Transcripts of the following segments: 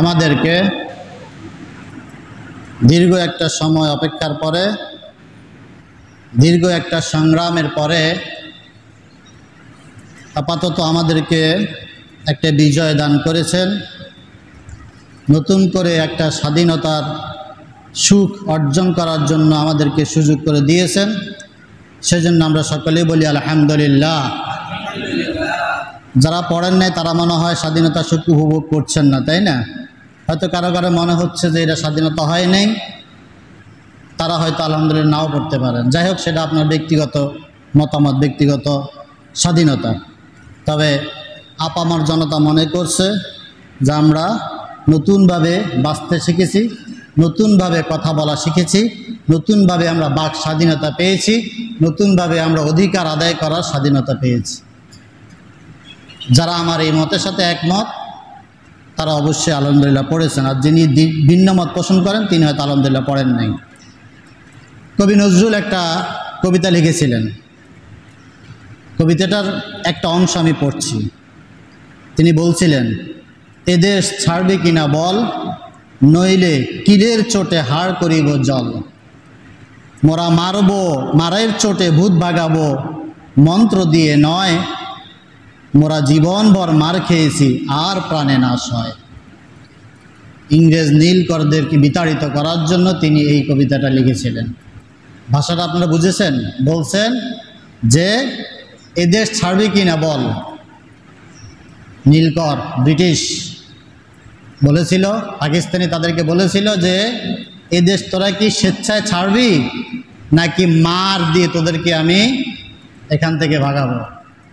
আমাদেরকে দীর্ঘ একটা সময় অপেক্ষার পরে, দীর্ঘ একটা সংগ্রামের পরে আপাতত আমাদেরকে একটা বিজয় দান করেছেন। নতুন করে একটা স্বাধীনতার সুখ অর্জন করার জন্য আমাদেরকে সুযোগ করে দিয়েছেন। সেজন্য আমরা সকলেই বলি আলহামদুলিল্লাহ। যারা পড়েন নাই তারা মনে হয় স্বাধীনতা সুখ উপভোগ করছেন না, তাই না? হয়তো কারো কারো মনে হচ্ছে যে এটা স্বাধীনতা হয় নাই, তারা হয়তো আলহামদুলিল্লাহ নাও পড়তে পারেন। যাই হোক, সেটা আপনার ব্যক্তিগত মতামত, ব্যক্তিগত স্বাধীনতা। তবে আপামর জনতা মনে করছে যে আমরা নতুনভাবে বাঁচতে শিখেছি, নতুনভাবে কথা বলা শিখেছি, নতুনভাবে আমরা বাক স্বাধীনতা পেয়েছি, নতুনভাবে আমরা অধিকার আদায় করার স্বাধীনতা পেয়েছি। যারা আমার এই মতের সাথে একমত তারা অবশ্যই আলহামদুলিল্লাহ পড়েছেন, আর যিনি ভিন্ন মত পোষণ করেন তিনি হয়তো আলহামদুলিল্লাহ পড়েন নাই। কবি নজরুল একটা কবিতা লিখেছিলেন, কবিতাটার একটা অংশ আমি পড়ছি। তিনি বলছিলেন, এদেশ ছাড়বে কিনা বল, নইলে কিলের চোটে হাড় করিব জল। মোরা মারব মারের চোটে ভূত ভাগাবো, মন্ত্র দিয়ে নয়। মোরা জীবনভর মার খেয়েছি, আর প্রাণে নাশ হয়। ইংরেজ নীলকরদেরকে বিতাড়িত করার জন্য তিনি এই কবিতাটা লিখেছিলেন। ভাষাটা আপনারা বুঝেছেন? বলছেন যে এদেশ ছাড়বে কিনা বল। নীলকর ব্রিটিশ বলেছিল, পাকিস্তানি তাদেরকে বলেছিল যে এদেশ তোরা কি স্বেচ্ছায় ছাড়বি নাকি মার দিয়ে তোদেরকে আমি এখান থেকে ভাগাবো।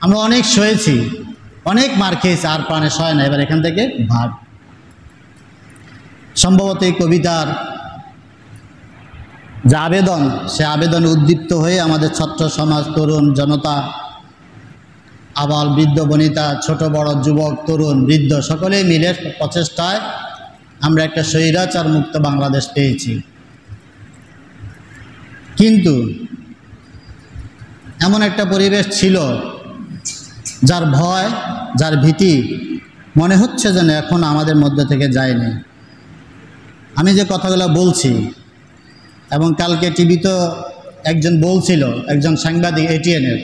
আমরা অনেক সয়েছি, অনেক মার খেয়েছি, আর প্রাণে সয় না, এবার এখান থেকে ভাগ। সম্ভবত এই কবিতার যে আবেদন, সে আবেদনে উদ্দীপ্ত হয়ে আমাদের ছাত্র সমাজ, তরুণ জনতা, আবাল বৃদ্ধ বনিতা, ছোট বড়, যুবক তরুণ বৃদ্ধ সকলেই মিলে প্রচেষ্টায় আমরা একটা স্বৈরাচার মুক্ত বাংলাদেশ পেয়েছি। কিন্তু এমন একটা পরিবেশ ছিল যার ভয়, যার ভীতি মনে হচ্ছে যেন এখন আমাদের মধ্যে থেকে যায়নি। আমি যে কথাগুলো বলছি, এবং কালকে টিভিতে একজন বলছিল, একজন সাংবাদিক এটিএনের,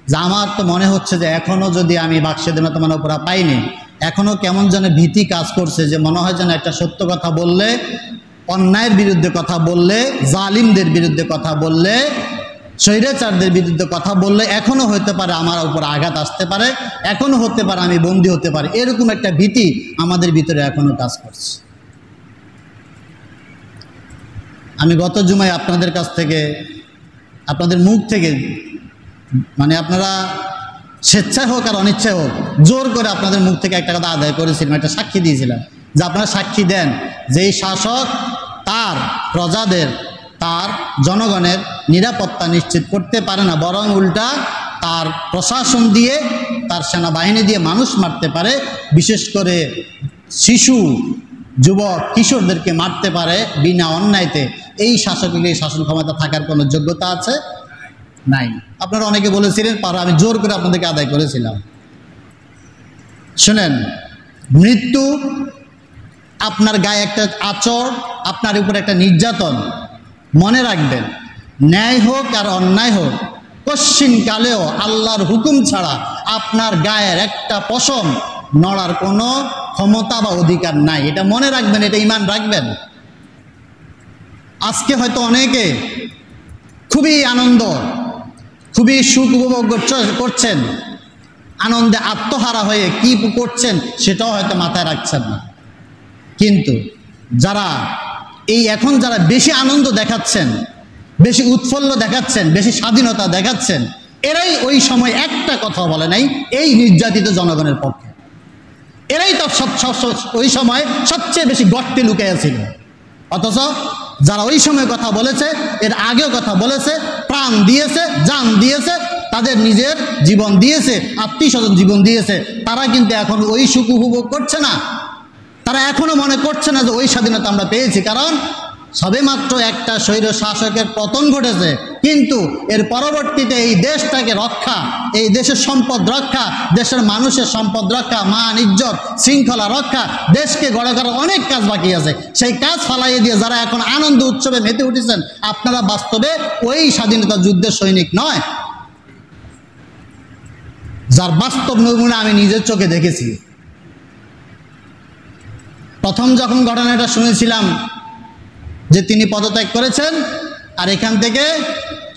যে আমার তো মনে হচ্ছে যে এখনও যদি আমি বাকস্বাধীনতা মানে পুরা পাইনি, এখনও কেমন যেন ভীতি কাজ করছে, যে মনে হয় যেন একটা সত্য কথা বললে, অন্যায়ের বিরুদ্ধে কথা বললে, জালিমদের বিরুদ্ধে কথা বললে, স্বৈরাচারদের বিরুদ্ধে কথা বললে এখনও হতে পারে আমার উপর আঘাত আসতে পারে, এখনও হতে পারে আমি বন্দী হতে পারি, এরকম একটা ভীতি আমাদের ভিতরে এখনও কাজ করছে। আমি গত জুমায় আপনাদের কাছ থেকে, আপনাদের মুখ থেকে, মানে আপনারা স্বেচ্ছায় হোক আর অনিচ্ছায় হোক জোর করে আপনাদের মুখ থেকে একটা কথা আদায় করেছিলাম, একটা সাক্ষী দিয়েছিলাম, যে আপনারা সাক্ষী দেন যে এই শাসক তার প্রজাদের, তার জনগণের নিরাপত্তা নিশ্চিত করতে পারে না, বরং উল্টা তার প্রশাসন দিয়ে, তার সেনাবাহিনী দিয়ে মানুষ মারতে পারে, বিশেষ করে শিশু, যুবক, কিশোরদেরকে মারতে পারে বিনা অন্যায়তে। এই শাসকের এই শাসন ক্ষমতা থাকার কোনো যোগ্যতা আছে? নাই। আপনারা অনেকে বলেছিলেন, আমি জোর করে আপনাদেরকে আদায় করেছিলাম। শুনেন, মৃত্যু আপনার গায়ে একটা আচর, আপনার উপর একটা নির্যাতন। মনে রাখবেন, ন্যায় হোক আর অন্যায় হোক, কশ্চিনকালেও আল্লাহর হুকুম ছাড়া আপনার গায়ের একটা পশম নড়ার কোনো ক্ষমতা বা অধিকার নাই। এটা মনে রাখবেন, এটা ঈমান রাখবেন। আজকে হয়তো অনেকে খুবই আনন্দ, খুবই সুখ উপভোগ করছেন, আনন্দে আত্মহারা হয়ে কি করছেন সেটাও হয়তো মাথায় রাখছেন না। কিন্তু যারা এই এখন যারা বেশি আনন্দ দেখাচ্ছেন, বেশি উৎফুল্ল দেখাচ্ছেন, বেশি স্বাধীনতা দেখাচ্ছেন, এরাই ওই সময় একটা কথা বলে নাই এই নির্যাতিত জনগণের পক্ষে। এরাই তো ওই সময় সবচেয়ে বেশি গর্তে লুকিয়ে ছিল। অথচ যারা ওই সময় কথা বলেছে, এর আগেও কথা বলেছে, প্রাণ দিয়েছে, জান দিয়েছে, তাদের নিজের জীবন দিয়েছে, আত্মীয় স্বজন জীবন দিয়েছে, তারা কিন্তু এখন ওই সুখ উপভোগ করছে না। তারা এখনো মনে করছে না যে ওই স্বাধীনতা আমরা পেয়েছি। কারণ সবেমাত্র একটা স্বৈর শাসকের পতন ঘটেছে, কিন্তু এর পরবর্তীতে এই দেশটাকে রক্ষা, এই দেশের সম্পদ রক্ষা, দেশের মানুষের সম্পদ রক্ষা, মান ইজ্জত শৃঙ্খলা রক্ষা, দেশকে গড়ে করার অনেক কাজ বাকি আছে। সেই কাজ ফালাইয়ে দিয়ে যারা এখন আনন্দ উৎসবে মেতে উঠেছেন, আপনারা বাস্তবে ওই স্বাধীনতা যুদ্ধের সৈনিক নয়, যার বাস্তব নমুনা আমি নিজের চোখে দেখেছি। প্রথম যখন ঘটনাটা শুনেছিলাম যে তিনি পদত্যাগ করেছেন আর এখান থেকে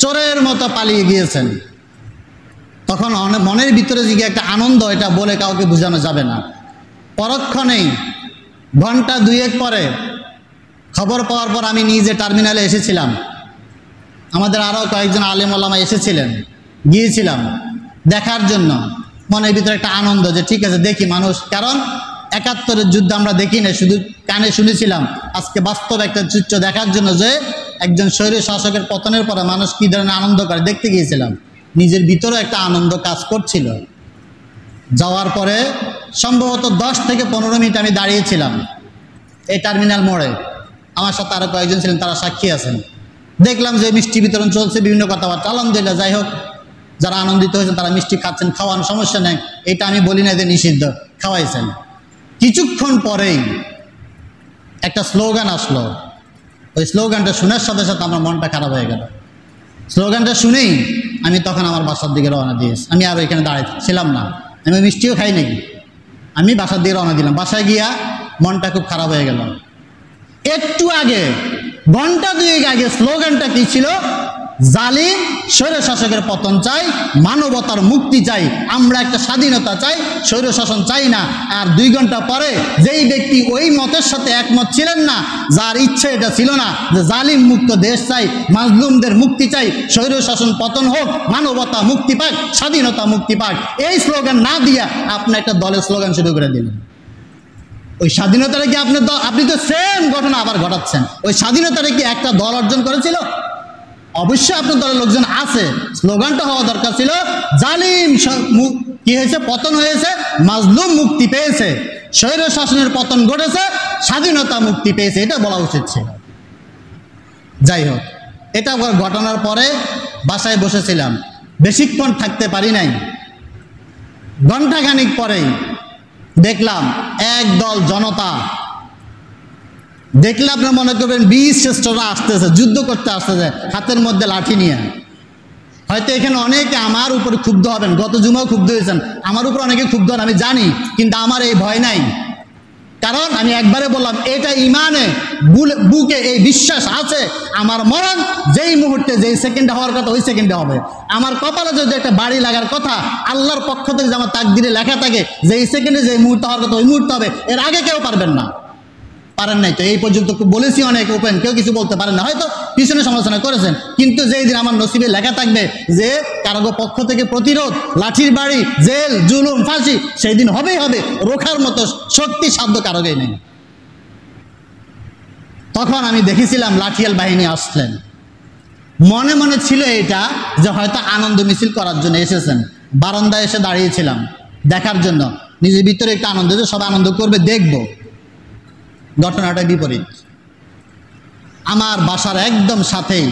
চোরের মতো পালিয়ে গিয়েছেন, তখন মনের ভিতরে যে একটা আনন্দ, এটা বলে কাউকে বোঝানো যাবে না। পরক্ষণেই ঘন্টা দুয়েক পরে খবর পাওয়ার পর আমি নিজে টার্মিনালে এসেছিলাম, আমাদের আরও কয়েকজন আলেম ওলামা এসেছিলেন, গিয়েছিলাম দেখার জন্য। মনের ভিতরে একটা আনন্দ যে ঠিক আছে দেখি মানুষ, কারণ ৭১-এর যুদ্ধ আমরা দেখি না, শুধু কানে শুনেছিলাম। আজকে বাস্তব একটা চিত্র দেখার জন্য যে একজন স্বৈর শাসকের পতনের পরে মানুষ কী ধরনের আনন্দ করে দেখতে গিয়েছিলাম। নিজের ভিতরে একটা আনন্দ কাজ করছিল। যাওয়ার পরে সম্ভবত 10 থেকে 15 মিনিট আমি দাঁড়িয়েছিলাম এই টার্মিনাল মোড়ে। আমার সাথে আরও কয়েকজন ছিলেন, তারা সাক্ষী আছেন। দেখলাম যে মিষ্টি বিতরণ চলছে, বিভিন্ন কথাবার্তা। আলহামদুলিল্লাহ, যাই হোক, যারা আনন্দিত হয়েছেন তারা মিষ্টি খাচ্ছেন, খাওয়ানো সমস্যা নেই, এটা আমি বলি না যে নিষিদ্ধ, খাওয়াইছেন। কিছুক্ষণ পরেই একটা স্লোগান আসলো। ওই স্লোগানটা শোনার সাথে সাথে আমার মনটা খারাপ হয়ে গেল। স্লোগানটা শুনেই আমি তখন আমার বাসার দিকে রওনা দিয়েছি। আমি আর ওইখানে দাঁড়াইছিলাম না, আমি মিষ্টিও খাই নাকি, আমি বাসার দিকে রওনা দিলাম। বাসায় গিয়া মনটা খুব খারাপ হয়ে গেল। একটু আগে, ঘন্টা দুয়েক আগে স্লোগানটা কি ছিল? জালিম স্বৈর শাসকের পতন চাই, মানবতার মুক্তি চাই, আমরা একটা স্বাধীনতা চাই, স্বৈর শাসন চাই না। আর 2 ঘন্টা পরে যেই ব্যক্তি ওই মতের সাথে একমত ছিলেন না, যার ইচ্ছে এটা ছিল না যে জালিম মুক্ত দেশ চাই, মাজলুমদের মুক্তি চাই, স্বৈর শাসন পতন হোক, মানবতা মুক্তি পাক, স্বাধীনতা মুক্তি পাক, এই স্লোগান না দিয়া আপনি একটা দলের স্লোগান শুরু করে দিলেন। ওই স্বাধীনতাটা কি আপনি তো সেম ঘটনা আবার ঘটাচ্ছেন। ওই স্বাধীনতাটা কি একটা দল অর্জন করেছিল? অবশ্যই আপনার দলের লোকজন আছে। স্লোগানটা হওয়া দরকার ছিল জালিম কি হয়েছে, পতন হয়েছে, মাজলুম মুক্তি পেয়েছে, স্বৈর শাসনের পতন ঘটেছে, স্বাধীনতা মুক্তি পেয়েছে, এটা বলা উচিত ছিল। যাই হোক, এটা ঘটনার পরে বাসায় বসেছিলাম, বেশিক্ষণ থাকতে পারি নাই। ঘণ্টাখানিক পরেই দেখলাম একদল জনতা, দেখলে আপনার মনে করবেন বীর শ্রেষ্ঠরা আসতেছে, যুদ্ধ করতে আসতেছে হাতের মধ্যে লাঠি নিয়ে। হয়তো এখানে অনেকে আমার উপরে ক্ষুব্ধ হবেন, গত জুমাও ক্ষুব্ধ হয়েছেন, আমার উপর অনেকে ক্ষুব্ধ হন, আমি জানি, কিন্তু আমার এই ভয় নাই। কারণ আমি একবারে বললাম, এটা ইমানে বুকে এই বিশ্বাস আছে, আমার মরণ যেই মুহূর্তে, যেই সেকেন্ডে হওয়ার কথা ওই সেকেন্ডে হবে। আমার কপালে যদি একটা বাড়ি লাগার কথা আল্লাহর পক্ষ থেকে যে আমার তাকদিরে লেখা থাকে, যেই সেকেন্ডে যেই মুহূর্তে হওয়ার কথা ওই মুহূর্তে হবে, এর আগে কেউ পারবেন না। পারেন নাই তো এই পর্যন্ত বলেছি অনেক ওপেন, কেউ কিছু বলতে পারেন না, হয়তো পিছনে সমালোচনা করেছেন, কিন্তু যেই দিন আমার নসিবে লেখা থাকবে যে কারো পক্ষ থেকে প্রতিরোধ, লাঠির বাড়ি, জেল, জুলুম, ফাঁসি, সেই দিন হবেই হবে। রোখার মতো শক্তি সাধ্য কারোই নেই। তখন আমি দেখেছিলাম লাঠিয়াল বাহিনী আসলেন। মনে মনে ছিল এটা যে হয়তো আনন্দ মিছিল করার জন্য এসেছেন। বারান্দায় এসে দাঁড়িয়েছিলাম দেখার জন্য, নিজের ভিতরে একটা আনন্দ, যে সব আনন্দ করবে দেখব। ঘটনাটা বিপরীত। আমার বাসার একদম সাথেই,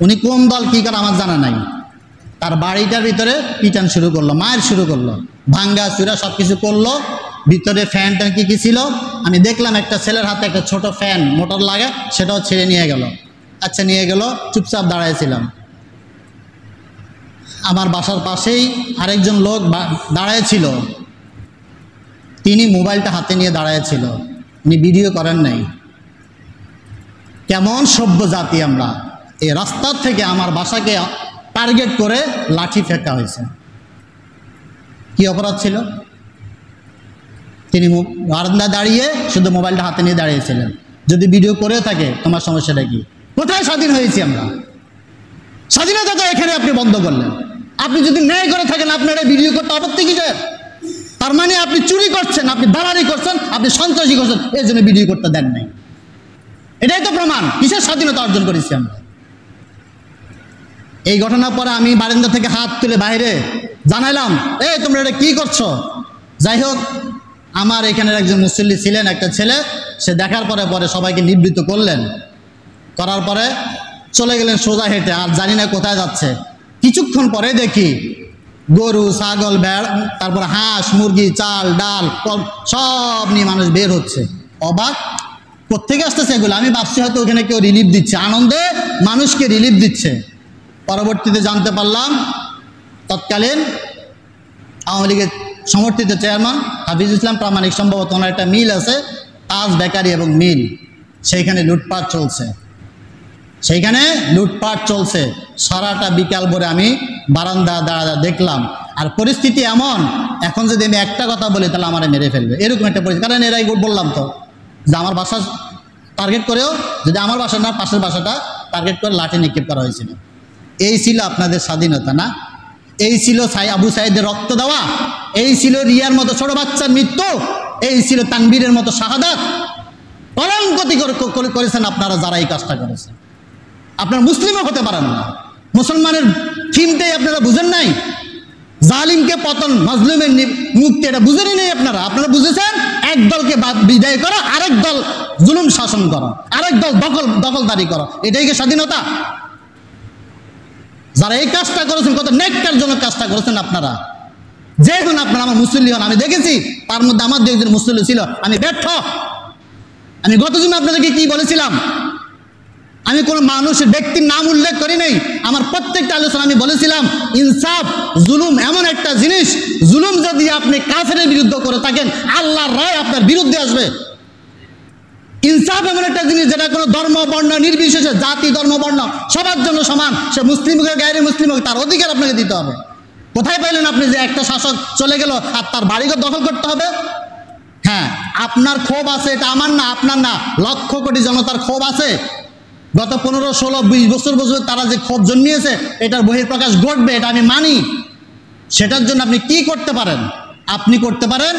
উনি কোন দল কী করে আমার জানা নাই, তার বাড়িটার ভিতরে পিটান শুরু করলো, মায়ের শুরু করলো, ভাঙ্গা চুরা সব কিছু করলো। ভিতরে ফ্যান ট্যান কী কী ছিল আমি দেখলাম। একটা ছেলের হাতে একটা ছোট ফ্যান মোটর লাগে, সেটাও ছেড়ে নিয়ে গেল। আচ্ছা, নিয়ে গেল, চুপচাপ দাঁড়াইছিলাম। আমার বাসার পাশেই আরেকজন লোক দাঁড়ায়ছিল, তিনি মোবাইলটা হাতে নিয়ে দাঁড়ায়ছিল, উনি ভিডিও করেন নাই। কেমন সভ্য জাতি আমরা! এই রাস্তার থেকে আমার বাসাকে টার্গেট করে লাঠি ফেঁকা হয়েছে। কি অপরাধ ছিল? তিনি বারান্দায় দাঁড়িয়ে শুধু মোবাইলটা হাতে নিয়ে দাঁড়িয়েছিলেন। যদি ভিডিও করে থাকে, তোমার সমস্যাটা কি? কোথায় স্বাধীন হয়েছি আমরা? স্বাধীনতা তো এখানে আপনি বন্ধ করলেন। আপনি যদি ন্যায় করে থাকেন, আপনার ভিডিও করতে আপত্তি কি? তার মানে আপনি চুরি করছেন, আপনি দালালি করছেন, আপনি সন্ত্রাসী করছেন, এই জন্য ভিডিও করতে দেন নাই। এটাই তো প্রমাণ কিসের স্বাধীনতা অর্জন করেছি আমরা। এই ঘটনার পরে আমি বারান্দা থেকে হাত তুলে বাইরে জানাইলাম, তোমরা এটা কি করছো? যাই হোক, আমার এখানের একজন মুসল্লি ছিলেন, একটা ছেলে, সে দেখার পরে পরে সবাইকে নিবৃত্ত করলেন, করার পরে চলে গেলেন সোজা হেঁটে, আর জানি না কোথায় যাচ্ছে। কিছুক্ষণ পরে দেখি গরু, ছাগল, ভেড়া, তারপর হাঁস, মুরগি, চাল, ডাল সব নিয়ে মানুষ বের হচ্ছে। অবাক, কোত্থেকে আসতেছে এগুলো? আমি ভাবছি হয়তো ওখানে কেউ রিলিফ দিচ্ছে, আনন্দে মানুষকে রিলিফ দিচ্ছে। পরবর্তীতে জানতে পারলাম তৎকালীন আওয়ামী লীগের সমর্থিত চেয়ারম্যান হাফিজুল ইসলাম প্রামাণিক, সম্ভবত ওনার একটা মিল আছে, তাজ বেকারি এবং মিল, সেইখানে লুটপাট চলছে। সেইখানে লুটপাট চলছে। সারাটা বিকাল ভরে আমি বারান্দা দাঁড়া দেখলাম। আর পরিস্থিতি এমন, এখন যদি আমি একটা কথা বলি তাহলে আমার মেরে ফেলবে, এরকম একটা পরিস্থিতি। কারণ এরাই বললাম তো যে আমার বাসা টার্গেট করেও, যদি আমার বাসা না পাশের বাসাটা টার্গেট করে লাঠি নিক্ষেপ করা হয়েছিল। এই ছিল আপনাদের স্বাধীনতা না? এই ছিল আবু সাইদের রক্ত দেওয়া? এই ছিল রিয়ার মতো ছোট বাচ্চার মৃত্যু? এই ছিল তানবীরের মতো শাহাদাত? কলঙ্কতি করেছেন আপনারা যারা এই কাজটা করেছেন। আপনারা মুসলিমও হতে পারেন না, মুসলমানের থিমটাই আপনারা বুঝেন নাই। জালিমকে পতন, মাজলুমের মুক্তি, এটা বুঝেনই নেই আপনারা। আপনারা বুঝেছেন এক দলকে বিদায় করা, আরেক দল জুলুম শাসন করা, আরেক দল দখলদারি করা, এটাই কি স্বাধীনতা? যারা এই কাজটা করেছেন, কত নেককারজনক কাজটা করেছেন আপনারা। যে হন আপনারা আমার মুসল্লি হন, আমি দেখেছি তার মধ্যে আমার 2 একজন মুসল্লি ছিল। আমি ব্যর্থ। আমি গত দিন আপনাদেরকে কি বলেছিলাম? আমি কোনো মানুষের ব্যক্তির নাম উল্লেখ করি নাই। আমার প্রত্যেকটা আলোচনা আমি বলেছিলাম ইনসাফ, জুলুম এমন একটা জিনিস, জুলুম যদি আপনি কাফেরের বিরুদ্ধে করে থাকেন, আল্লাহর রায় আপনার বিরুদ্ধে আসবে। ইনসাফ এমন একটা জিনিস যেটা কোনো ধর্ম বর্ণ নির্বিশেষে, জাতি ধর্ম বর্ণ সবার জন্য সমান। সে মুসলিম হোক গায়রে মুসলিম হোক, তার অধিকার আপনাকে দিতে হবে। কোথায় পাইলেন আপনি যে একটা শাসক চলে গেল আর তার বাড়িঘর দখল করতে হবে? হ্যাঁ, আপনার ক্ষোভ আছে, এটা আমার না, আপনার না, লক্ষ কোটি জনতার ক্ষোভ আছে। গত 15, 16, 20 বছর তারা যে ক্ষোভ জন্মিয়েছে, এটার বহিঃপ্রকাশ ঘটবে, এটা আমি মানি। সেটার জন্য আপনি কি করতে পারেন? আপনি করতে পারেন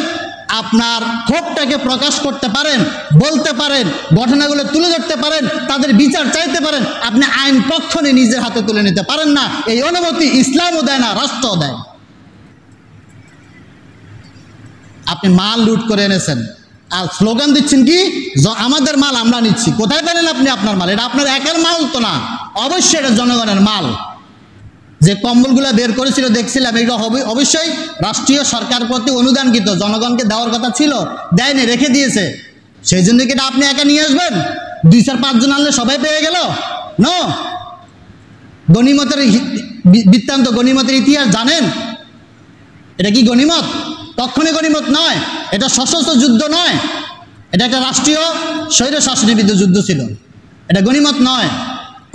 আপনার ক্ষোভটাকে প্রকাশ করতে পারেন, বলতে পারেন, ঘটনাগুলো তুলে ধরতে পারেন, তাদের বিচার চাইতে পারেন। আপনি আইন কখনই নিজের হাতে তুলে নিতে পারেন না। এই অনুমতি ইসলামও দেয় না, রাষ্ট্রও দেয়। আপনি মাল লুট করে এনেছেন আর স্লোগান দিচ্ছেন কি, আমাদের মাল আমরা নিচ্ছি। কোথায় পেলেন আপনি আপনার মাল? এটা আপনার একার মাল তো না, অবশ্যই এটা জনগণের মাল। যে কম্বলগুলো বের করেছিল দেখছিলাম, এটা অবশ্যই রাষ্ট্রীয় সরকার প্রতি অনুদানকৃত, জনগণকে দেওয়ার কথা ছিল, দেয়নি, রেখে দিয়েছে। সেই জন্য কি এটা আপনি একা নিয়ে আসবেন? 2, 4, 5 জন আনলে সবাই পেয়ে গেল? নো। গনিমতের বৃত্তান্ত, গনিমতের ইতিহাস জানেন? এটা কি গনিমত? কখনই গনিমত নয়। এটা সশস্ত্র যুদ্ধ নয়, এটা একটা রাষ্ট্রীয় স্বৈরশাসনের বিরুদ্ধে যুদ্ধ ছিল। এটা গনিমত নয়।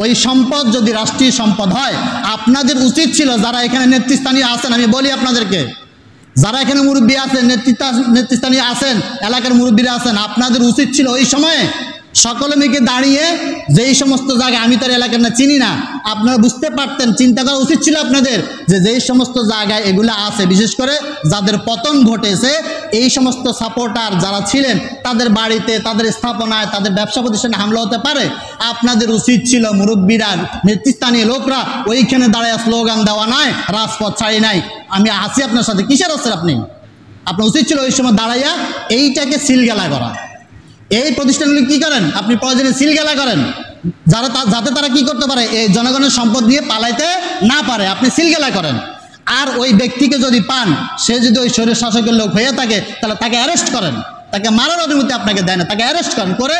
ওই সম্পদ যদি রাষ্ট্রীয় সম্পদ হয়, আপনাদের উচিত ছিল, যারা এখানে নেতৃস্থানীয় আছেন, আমি বলি আপনাদেরকে, যারা এখানে মুরব্বী আছেন, নেতৃস্থানীয় আছেন, এলাকার মুরব্বীরা আছেন, আপনাদের উচিত ছিল ওই সময়ে সকলে মিলে দাঁড়িয়ে, যেই সমস্ত জায়গায়, আমি তার এলাকার না চিনি না, আপনারা বুঝতে পারতেন, চিন্তা করা উচিত ছিল আপনাদের যে যেই সমস্ত জায়গায় এগুলো আছে, বিশেষ করে যাদের পতন ঘটেছে, এই সমস্ত সাপোর্টার যারা ছিলেন, তাদের বাড়িতে, তাদের স্থাপনায়, তাদের ব্যবসা প্রতিষ্ঠানে হামলা হতে পারে। আপনাদের উচিত ছিল মুরব্বীরা, নেতৃস্থানীয় লোকরা ওইখানে দাঁড়ায় স্লোগান দেওয়া নয়, রাজপথ ছাড়ি নাই, আমি আছি আপনার সাথে। কিসের আছেন আপনি? আপনার উচিত ছিল ওই সময় দাঁড়াইয়া এইটাকে সিলগালা করা। এই প্রতিষ্ঠানগুলি কি করেন? আপনি প্রয়োজনে সিলগালা করেন, যাতে তারা কি করতে পারে, এই জনগণের সম্পদ নিয়ে পালাইতে না পারে, আপনি সিলগালা করেন। আর ওই ব্যক্তিকে যদি পান, সে যদি ওই শরীর শাসকের লোক হয়ে থাকে, তাহলে তাকে অ্যারেস্ট করেন। তাকে মারার অনুমতি আপনাকে দেয় না, তাকে অ্যারেস্ট করেন, করে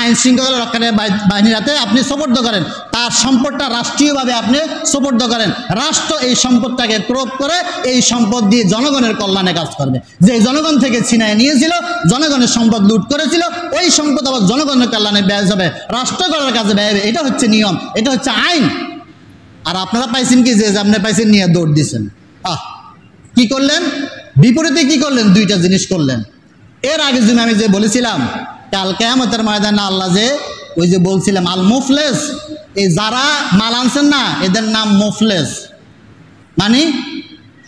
আইন শৃঙ্খলা রক্ষাকারী বাহিনীর হাতে আপনি সোপর্দ করেন। তার সম্পদটা রাষ্ট্রীয়ভাবে আপনি সোপর্দ করেন। রাষ্ট্র এই সম্পদটাকে ক্রোপ করে এই সম্পদ দিয়ে জনগণের কল্যাণে কাজ করবে। যে জনগণ থেকে ছিনায় নিয়েছিল, জনগণের সম্পদ লুট করেছিল, ওই সম্পদ আবার জনগণের কল্যাণে ব্যয় হবে, রাষ্ট্র করার কাজে ব্যয় হবে। এটা হচ্ছে নিয়ম, এটা হচ্ছে আইন। আর আপনারা পাইছেন কি, যে আপনি পাইছেন নিয়ে দৌড় দিচ্ছেন। কি করলেন? বিপরীতে কি করলেন? 2টা জিনিস করলেন। এর আগের দিন আমি যে বলেছিলাম, কাল কিয়ামতের ময়দানে আল্লাহ যে ওই যে বলছিলাম আল মুফলেস, এই যারা মাল আনছেন না, এদের নাম মুফলেস, মানে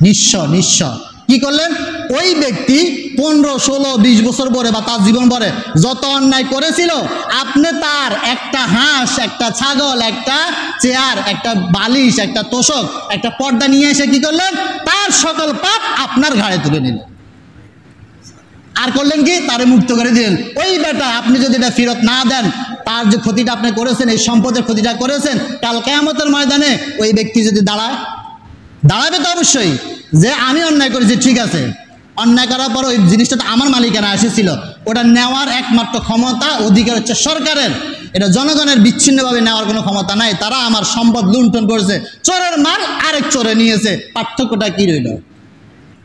নিঃস্ব। কি করলেন? ওই ব্যক্তি 15, 16, 20 বছর পরে বা তার জীবন পরে যত অন্যায় করেছিল, আপনি তার একটা হাঁস, একটা ছাগল, একটা চেয়ার, একটা বালিশ, একটা তোষক, একটা পর্দা নিয়ে এসে কি করলেন? তার সকল পাপ আপনার ঘাড়ে তুলে নিলেন। আর করলেন কি, তারে মুক্ত করে দিলেন। ওই বেটা আপনি যদি এটা ফেরত না দেন, তার যে ক্ষতিটা আপনি করেছেন, এই সম্পদের ক্ষতিটা করেছেন, কাল কিয়ামতের ময়দানে ওই ব্যক্তি যদি দাঁড়াবে তো অবশ্যই যে আমি অন্যায় করেছি, ঠিক আছে, অন্যায় করার পর ওই জিনিসটা তো আমার মালিকানা এসেছিল, ওটা নেওয়ার একমাত্র ক্ষমতা অধিকার হচ্ছে সরকারের, এটা জনগণের বিচ্ছিন্নভাবে নেওয়ার কোনো ক্ষমতা নাই। তারা আমার সম্পদ লুণ্ঠন করেছে, চোরের মাল আরেক চোরে নিয়েছে, পার্থক্যটা কি রইল?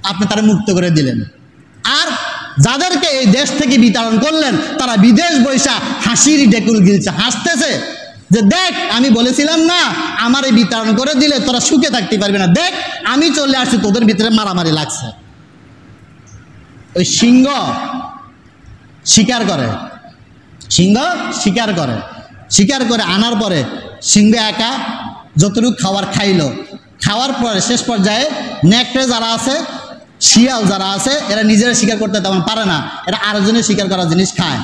আপনি তারা মুক্ত করে দিলেন। আর যাদেরকে এই দেশ থেকে বিতাড়ন করলেন, তারা বিদেশ বৈশা হাসির ডেকুল গিলছে, হাসতেছে যে দেখ আমি বলেছিলাম না, আমার এই বিতাড়ন করে দিলে তোরা সুখে থাকতে পারবি না, দেখ আমি চলে আসছি, তোদের ভিতরে মারামারি লাগছে। ওই সিংহ শিকার করে, শিকার করে আনার পরে সিংহ একা যতটুকু খাওয়ার খাইলো, খাওয়ার পরে শেষ পর্যায়ে নেকড়ে যারা আছে, শিয়াল যারা আছে, এরা নিজেরা শিকার করতে তেমন পারে না, এরা আরেকজনের শিকার করা জিনিস খায়।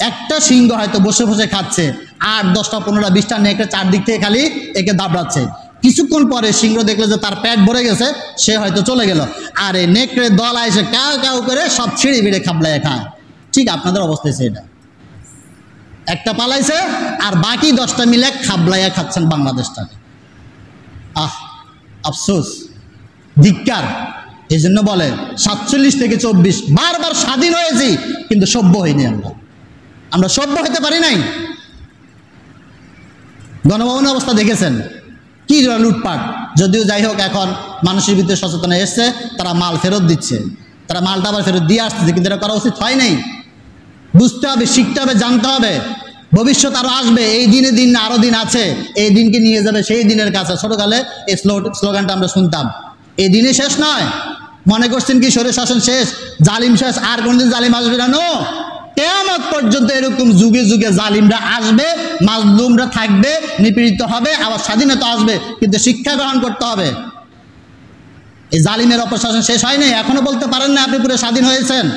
একটা সিংহ হয়তো বসে বসে খাচ্ছে, 8, 10টা 15টা 20টা নেকড়ে চারদিক থেকে খালি একে দাবড়াচ্ছে। কিছুক্ষণ পরে সিংহ দেখলো যে তার পেট ভরে গেছে, সে হয়তো চলে গেল, আর এই নেকড়ে দল এসে কাউ কাউ করে সব ছিঁড়ে ভিড়ে খাবলায় খায়। ঠিক আপনাদের অবস্থা সেটা, একটা পালাইছে আর বাকি 10টা মিলে খাবলাইয়া খাচ্ছেন বাংলাদেশটাকে। আফসোস, ধিক্কার। এই জন্য বলে 47 থেকে 24 বারবার স্বাধীন হয়েছি, কিন্তু সভ্য হইনি। আমরা সভ্য হতে পারি নাই। গণভবনের অবস্থা দেখেছেন কি লুটপাট। যদিও যাই হোক, এখন মানুষের ভিতরে সচেতন এসছে, তারা মাল ফেরত দিচ্ছে, তারা মালটা আবার ফেরত দিয়ে আসছে, কিন্তু এটা করা উচিত হয় নাই। বুঝতে হবে, শিখতে হবে, জানতে হবে। ভবিষ্যৎ আরো আসবে, এই দিনে দিন আরো দিন আছে, এই দিনকে নিয়ে যাবে সেই দিনের কাছে। ছোটকালে এই স্লোগানটা আমরা শুনতাম, এই দিনে শেষ নয়। মনে করছেন কি স্বৈর শাসন শেষ, জালিম শেষ, আর কোনদিন জালিম আসবে না? নো, কিয়ামত পর্যন্ত এরকম যুগে যুগে জালিমরা আসবে, মাজলুমরা থাকবে, নিপীড়িত হবে, আবার স্বাধীনতা আসবে, কিন্তু শিক্ষা গ্রহণ করতে হবে। এই জালিমের অপশাসন শেষ হয় নাই। এখনো বলতে পারেন না আপনি পুরো স্বাধীন হয়েছেন।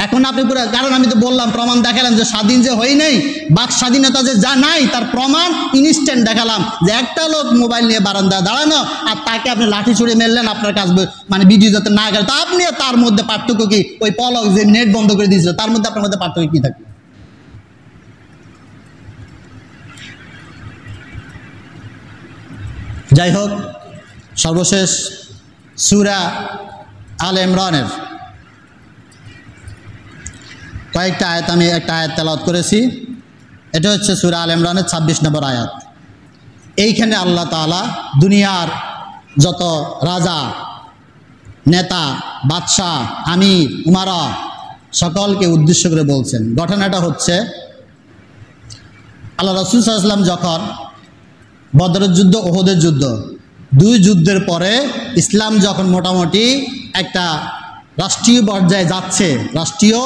এখন আপনি পুরো, কারণ আমি তো বললাম, প্রমাণ দেখালাম যে স্বাধীন যে হই নাই, বাক স্বাধীনতা যে যা নাই তার প্রমাণ ইনস্ট্যান্ট দেখালাম। যে একটা লোক মোবাইল নিয়ে বারান্দায় দাঁড়ানো, আর তাকে আপনি লাঠি ছুড়ে মেরলেন, আপনার কাজ মানে ভিডিও যাতে না গেল, তা আপনি তার মধ্যে পার্থক্য কি? ওই পলক যে নেট বন্ধ করে দিয়েছিল, তার মধ্যে আপনার মধ্যে পার্থক্য কি থাকবে? যাই হোক, সর্বশেষ সূরা আলে ইমরানের কয়েকটা আয়াত, আমি একটা আয়াত তেলাওয়াত করেছি। এটা হচ্ছে সূরা আলে ইমরানের 26 নম্বর আয়াত। এইখানে আল্লাহ তাআলা দুনিয়ার যত রাজা, নেতা, বাদশাহ, আমির, উমারা সকলকে উদ্দেশ্য করে বলছেন। ঘটনাটা হচ্ছে, আল্লাহ রাসূল সাল্লাল্লাহু আলাইহি ওয়াসাল্লাম যখন বদরের যুদ্ধ, ওহদের যুদ্ধ, 2 যুদ্ধের পরে ইসলাম যখন মোটামুটি একটা রাষ্ট্রীয় পর্যায়ে যাচ্ছে, রাষ্ট্রীয়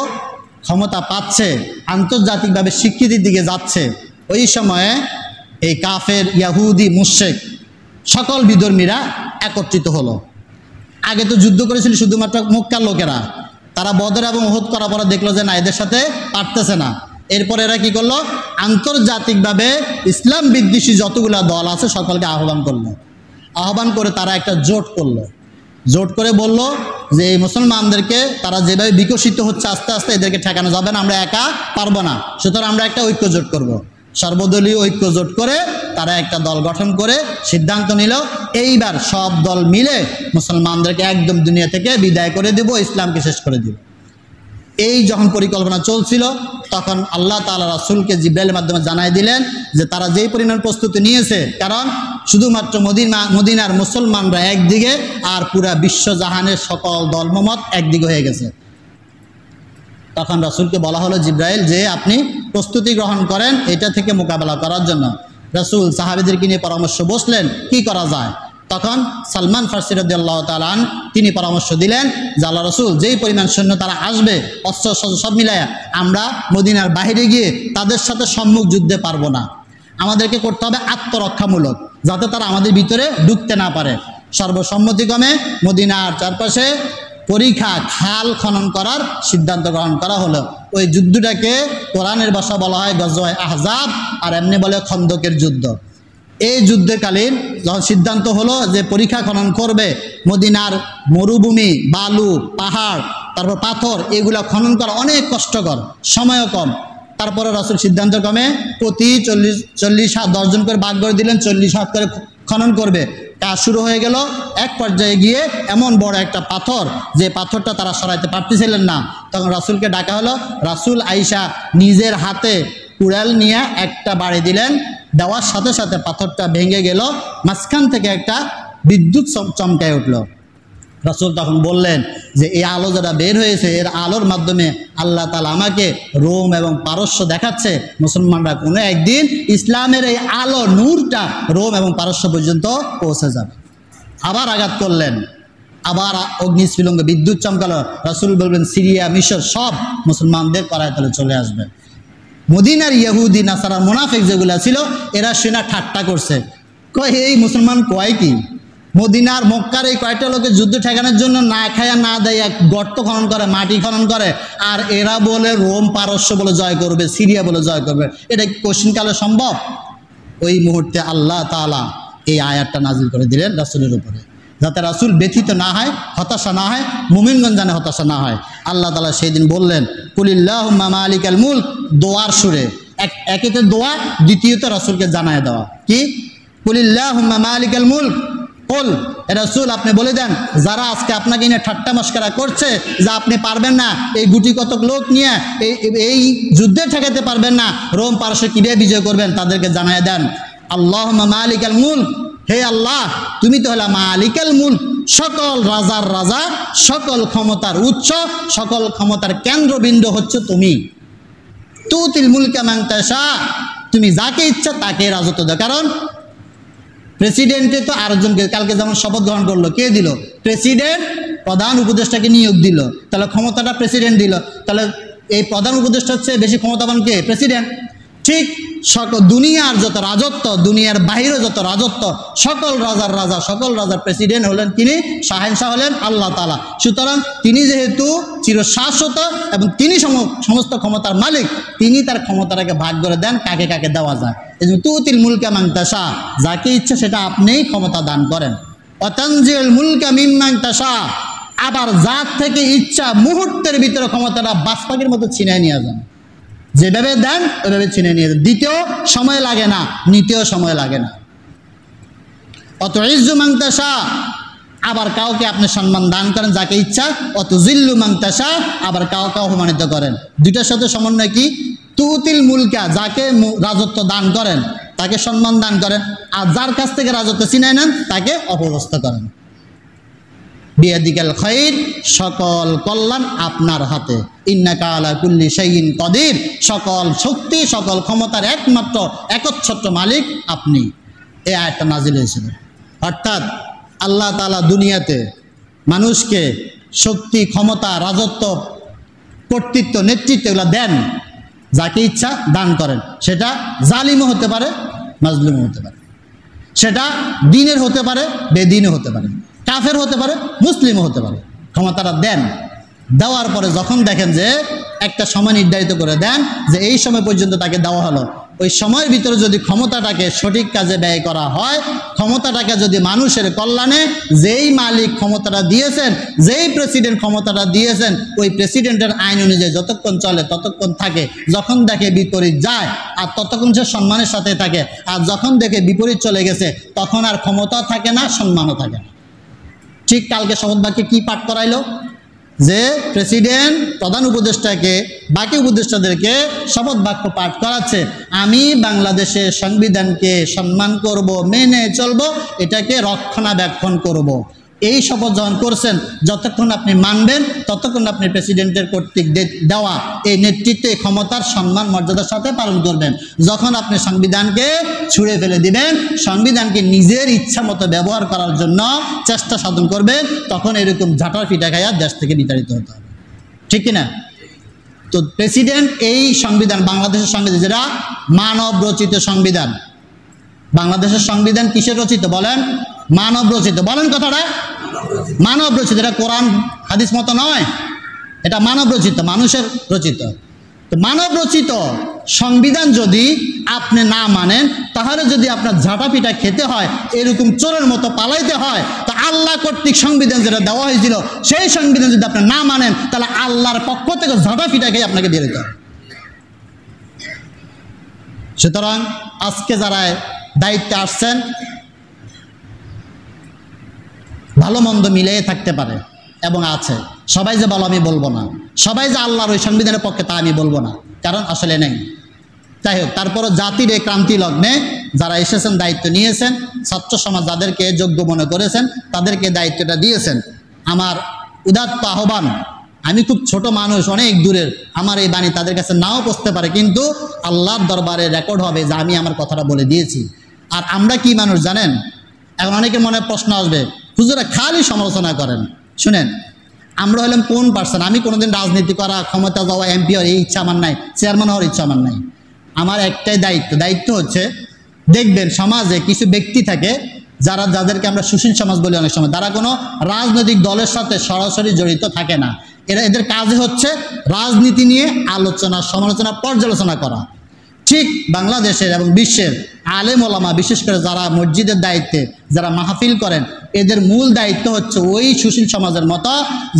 ক্ষমতা পাচ্ছে, আন্তর্জাতিকভাবে স্বীকৃতির দিকে যাচ্ছে, ওই সময়ে এই কাফের, ইয়াহুদি, মুশরিক সকল বিধর্মীরা একত্রিত হলো। আগে তো যুদ্ধ করেছিল শুধুমাত্র মক্কার লোকেরা, তারা বদর এবং ওহদ করার পরে দেখলো যে না, এদের সাথে পারতেছে না। এরপর এরা কি করলো, আন্তর্জাতিকভাবে ইসলাম বিদ্বেষী যতগুলো দল আছে সকলকে আহ্বান করলো। আহ্বান করে তারা একটা জোট করলো। জোট করে বলল যে এই মুসলমানদেরকে, তারা যেভাবে বিকশিত হচ্ছে আস্তে আস্তে, এদেরকে ঠেকানো যাবে না, আমরা একা পারবো না, সুতরাং আমরা একটা ঐক্য জোট করব। সর্বদলীয় ঐক্য জোট করে তারা একটা দল গঠন করে সিদ্ধান্ত নিল, এইবার সব দল মিলে মুসলমানদেরকে একদম দুনিয়া থেকে বিদায় করে দেব, ইসলামকে শেষ করে দেব। এই যখন পরিকল্পনা চলছিল, তখন আল্লাহ তাআলা রাসূলকে জিবরাইলের মাধ্যমে জানাই দিলেন যে তারা যেই পরিমাণ প্রস্তুতি নিয়েছে, কারণ শুধুমাত্র মদিনার মুসলমানরা একদিকে, আর পুরা বিশ্বজাহানের সকল ধর্মমত একদিকে হয়ে গেছে। তখন রাসূলকে বলা হলো, জিবরাইল, যে আপনি প্রস্তুতি গ্রহণ করেন এটা থেকে মোকাবেলা করার জন্য। রাসূল সাহাবীদেরকে নিয়ে পরামর্শ বসলেন কি করা যায়। তখন সালমান ফারসি রাদিয়াল্লাহু তাআলা তিনি পরামর্শ দিলেন যে আল্লাহ রাসূল, যেই পরিমাণ সৈন্য তারা আসবে, অস্ত্র সব মিলায়া, আমরা মদিনার বাইরে গিয়ে তাদের সাথে সম্মুখ যুদ্ধে পারবো না, আমাদেরকে করতে হবে আত্মরক্ষামূলক, যাতে তারা আমাদের ভিতরে ঢুকতে না পারে। সর্বসম্মতিক্রমে মদিনার চারপাশে পরীক্ষা খাল খনন করার সিদ্ধান্ত গ্রহণ করা হলো। ওই যুদ্ধটাকে কোরআনের ভাষা বলা হয় গজওয়ায়ে আহজাব, আর এমনি বলে খন্দকের যুদ্ধ। এই যুদ্ধকালীন যখন সিদ্ধান্ত হলো যে পরীক্ষা খনন করবে, মদিনার মরুভূমি, বালু, পাহাড়, তারপর পাথর, এগুলা খনন করা অনেক কষ্টকর, সময়ও কম। তারপরে রাসূল সিদ্ধান্ত ক্রমে প্রতি 40 হাত 10 জন করে ভাগ করে দিলেন, 40 হাত করে খনন করবে। কাজ শুরু হয়ে গেল। এক পর্যায়ে গিয়ে এমন বড় একটা পাথর, যে পাথরটা তারা সরাইতে পারতেছিলেন না, তখন রাসূলকে ডাকা হলো। রাসূল আয়েশা নিজের হাতে কুড়াল নিয়ে একটা বাড়ি দিলেন, দেওয়ার সাথে সাথে পাথরটা ভেঙে গেল, মাঝখান থেকে একটা বিদ্যুৎ চমকায় উঠল। রাসূল তখন বললেন যে এই আলো যারা বের হয়েছে, এর আলোর মাধ্যমে আল্লাহ তাআলা আমাকে রোম এবং পারস্য দেখাচ্ছে, মুসলমানরা কোনো একদিন ইসলামের এই আলো নূরটা রোম এবং পারস্য পর্যন্ত পৌঁছে যাবে। আবার আঘাত করলেন, আবার অগ্নিস্ফুলিঙ্গ বিদ্যুৎ চমকালো। রাসূল বলবেন সিরিয়া, মিশর সব মুসলমানদের করায়তলে চলে আসবে। মদিনার ইহুদি নাসারা মুনাফিক যেগুলো ছিল, এরা সেনা ঠাট্টা করছে, কয় এই মুসলমান কয় কি, মদিনার মক্কার এই কয়টা লোকে যুদ্ধ ঠেকানোর জন্য না খায়া না দেয় এক গর্ত খনন করে, মাটি খনন করে, আর এরা বলে রোম পারস্য বলে জয় করবে, সিরিয়া বলে জয় করবে। এটা কি কোশ্চিনকালে সম্ভব? ওই মুহূর্তে আল্লাহ তাআলা এই আয়াতটা নাজিল করে দিলেন রাসূলের উপরে, যাতে রাসূল ব্যথিত না হয়, হতাশা না হয়, মুমিনগণ যেন হতাশা না হয়। আল্লাহ তাআলা সেই দিন বললেন কুলিল্লাহুম্মা মালিকাল মুলক, দোয়ার সুরে, একেতে দোয়া, দ্বিতীয়ত রাসূলকে জানায় দেওয়া কি, কুলিল্লাহুম্মা মালিকাল মুলক, বল রাসূল আপনি বলে দেন, যারা আজকে আপনাকে নিয়ে ঠাট্টা মশকরা করছে যে আপনি পারবেন না, এই গুটি কতক লোক নিয়ে এই যুদ্ধে ঠেকাতে পারবেন না, রোম পারস্য কিভাবে বিজয় করবেন, তাদেরকে জানায় দেন আল্লাহুম্মা মালিকাল মুলক, হে আল্লাহ তুমি তো হলা মালিকাল মুলক, সকল রাজার রাজা, সকল ক্ষমতার উৎস, সকল ক্ষমতার কেন্দ্রবিন্দু হচ্ছে তুমি। তুতিল মুলকা মান তাশা, তুমি যাকে ইচ্ছা তাকে রাজত্ব দাও। কারণ প্রেসিডেন্টে তো আরেকজনকে, কালকে যেমন শপথ গ্রহণ করলো, কে দিল? প্রেসিডেন্ট প্রধান উপদেষ্টাকে নিয়োগ দিল, তাহলে ক্ষমতাটা প্রেসিডেন্ট দিল, তাহলে এই প্রধান উপদেষ্টার চেয়ে বেশি ক্ষমতাবান কে? প্রেসিডেন্ট। ঠিক সকল দুনিয়ার যত রাজত্ব, দুনিয়ার বাহিরে যত রাজত্ব, সকল রাজার রাজা, সকল রাজার প্রেসিডেন্ট হলেন তিনি, শাহেনশাহ হলেন আল্লাহ তাআলা। সুতরাং তিনি যেহেতু চিরশাশ্বত এবং তিনি সমস্ত ক্ষমতার মালিক, তিনি তার ক্ষমতাটাকে ভাগ করে দেন কাকে কাকে দেওয়া যায়। এই জন্য তুতিল মুলকা মান তাশা, যাকে ইচ্ছা সেটা আপনিই ক্ষমতা দান করেন। ওয়াতানজিউল মুলকা মিম্মান তাশা, আবার যার থেকে ইচ্ছা মুহূর্তের ভিতরে ক্ষমতাটা বাজপাখির মতো ছিনিয়ে নিয়ে যান, যেভাবে দেন ওইভাবে ছিনে নিয়ে যান। দিতেও সময় লাগে না, নিতেও সময় লাগে না। অত ইজ্জু মান তাশা, আবার কাউকে আপনি সম্মান দান করেন যাকে ইচ্ছা, অত জিল্লু মান তাশা, আবার কাউকে অপমানিত করেন। দুইটার সাথে সমন্বয় কি? তুতিল মুলকা, যাকে রাজত্ব দান করেন তাকে সম্মান দান করেন, আর যার কাছ থেকে রাজত্ব ছিনায় নেন তাকে অপদস্থ করেন। বিয়াদিকাল খায়র, সকল কল্যাণ আপনার হাতে। ইন্নাকা আলা কুল্লি শাইইন কাদির, সকল শক্তি, সকল ক্ষমতার একমাত্র একচ্ছত্র মালিক আপনি। এই আয়াতটা নাজিল হয়েছিল। অর্থাৎ আল্লাহ তাআলা দুনিয়াতে মানুষকে শক্তি, ক্ষমতা, রাজত্ব, কর্তৃত্ব, নেতৃত্ব এগুলো দেন, যাকে ইচ্ছা দান করেন। সেটা জালিমও হতে পারে, মাজলুমও হতে পারে, সেটা দ্বীনের হতে পারে, বেদিনও হতে পারে, কাফের হতে পারে, মুসলিমও হতে পারে। ক্ষমতাটা দেন, দেওয়ার পরে যখন দেখেন যে একটা সময় নির্ধারিত করে দেন যে এই সময় পর্যন্ত তাকে দেওয়া হলো, ওই সময়ের ভিতরে যদি ক্ষমতাটাকে সঠিক কাজে ব্যয় করা হয়, ক্ষমতাটাকে যদি মানুষের কল্যাণে, যেই মালিক ক্ষমতাটা দিয়েছেন, যেই প্রেসিডেন্ট ক্ষমতাটা দিয়েছেন, ওই প্রেসিডেন্টের আইন অনুযায়ী যতক্ষণ চলে ততক্ষণ থাকে, যখন দেখে বিপরীত যায় আর ততক্ষণ সে সম্মানের সাথে থাকে, আর যখন দেখে বিপরীত চলে গেছে তখন আর ক্ষমতা থাকে না, সম্মানও থাকে না। ঠিক কালকে শপথ বাক্যে কি পাঠ করাইলো? যে প্রেসিডেন্ট প্রধান উপদেষ্টাকে, বাকি উপদেষ্টাদেরকে শপথ বাক্য পাঠ করাচ্ছে, আমি বাংলাদেশের সংবিধানকে সম্মান করব, মেনে চলব, এটাকে রক্ষণাবেক্ষণ করব। এই শপথ যখন করছেন, যতক্ষণ আপনি মানবেন ততক্ষণ আপনি প্রেসিডেন্টের কর্তৃক দেওয়া এই নেতৃত্বে ক্ষমতার সম্মান মর্যাদার সাথে পালন করবেন। যখন আপনি সংবিধানকে ছুঁড়ে ফেলে দিবেন, সংবিধানকে নিজের ইচ্ছা মতো ব্যবহার করার জন্য চেষ্টা সাধন করবেন, তখন এরকম ঝাঁটার পিঠা খাইয়া দেশ থেকে বিতাড়িত হতে হবে। ঠিক কিনা? তো প্রেসিডেন্ট এই সংবিধান, বাংলাদেশের সংবিধান, যেটা মানব রচিত সংবিধান। বাংলাদেশের সংবিধান কিসের রচিত বলেন? মানব রচিত। বলেন কথাটা, মানব রচিত। এটা কোরআন হাদিস মতো নয়, এটা মানব রচিত, মানুষের রচিত। তো মানব রচিত সংবিধান যদি আপনি না মানেন, তাহলে যদি আপনার ঝাঁটাপিটা খেতে হয়, এরকম চোরের মতো পালাইতে হয়, তো আল্লাহ কর্তৃক সংবিধান যেটা দেওয়া হয়েছিল সেই সংবিধান যদি আপনি না মানেন, তাহলে আল্লাহর পক্ষ থেকে ঝাঁটাপিটা খেয়ে আপনাকে বের হতে হবে। সুতরাং আজকে যারা দায়িত্বে আসছেন, ভালো মন্দ মিলিয়ে থাকতে পারে এবং আছে। সবাই যে বলো আমি বলবো না, সবাই যে আল্লাহর ওই সংবিধানের পক্ষে তা আমি বলবো না, কারণ আসলে নেই। যাই হোক, তারপরও জাতির এই ক্রান্তি লগ্নে যারা এসেছেন, দায়িত্ব নিয়েছেন, ছাত্র সমাজ যাদেরকে যোগ্য মনে করেছেন তাদেরকে দায়িত্বটা দিয়েছেন, আমার উদাত্ত আহ্বান, আমি খুব ছোট মানুষ, অনেক দূরের, আমার এই বাণী তাদের কাছে নাও পৌঁছতে পারে, কিন্তু আল্লাহর দরবারে রেকর্ড হবে যে আমি আমার কথাটা বলে দিয়েছি। আর আমরা কি মানুষ জানেন? এখন অনেকের মনে প্রশ্ন আসবে, হুজুরা খালি সমালোচনা করেন। শুনেন, আমরা হলাম কোন পার্সন? আমি কোনোদিন রাজনীতি করা, ক্ষমতা যাওয়া, এমপি হওয়ার এই ইচ্ছা আমার নাই, চেয়ারম্যান হওয়ার ইচ্ছা আমার নাই। আমার একটাই দায়িত্ব হচ্ছে, দেখবেন সমাজে কিছু ব্যক্তি থাকে যাদেরকে আমরা সুশীল সমাজ বলি অনেক সময়, তারা কোনো রাজনৈতিক দলের সাথে সরাসরি জড়িত থাকে না। এদের কাজে হচ্ছে রাজনীতি নিয়ে আলোচনা, সমালোচনা, পর্যালোচনা করা। ঠিক বাংলাদেশের এবং বিশ্বের আলেম ওলামা, বিশেষ করে যারা মসজিদের দায়িত্বে, যারা মাহফিল করেন, এদের মূল দায়িত্ব হচ্ছে ওই সুশীল সমাজের মতো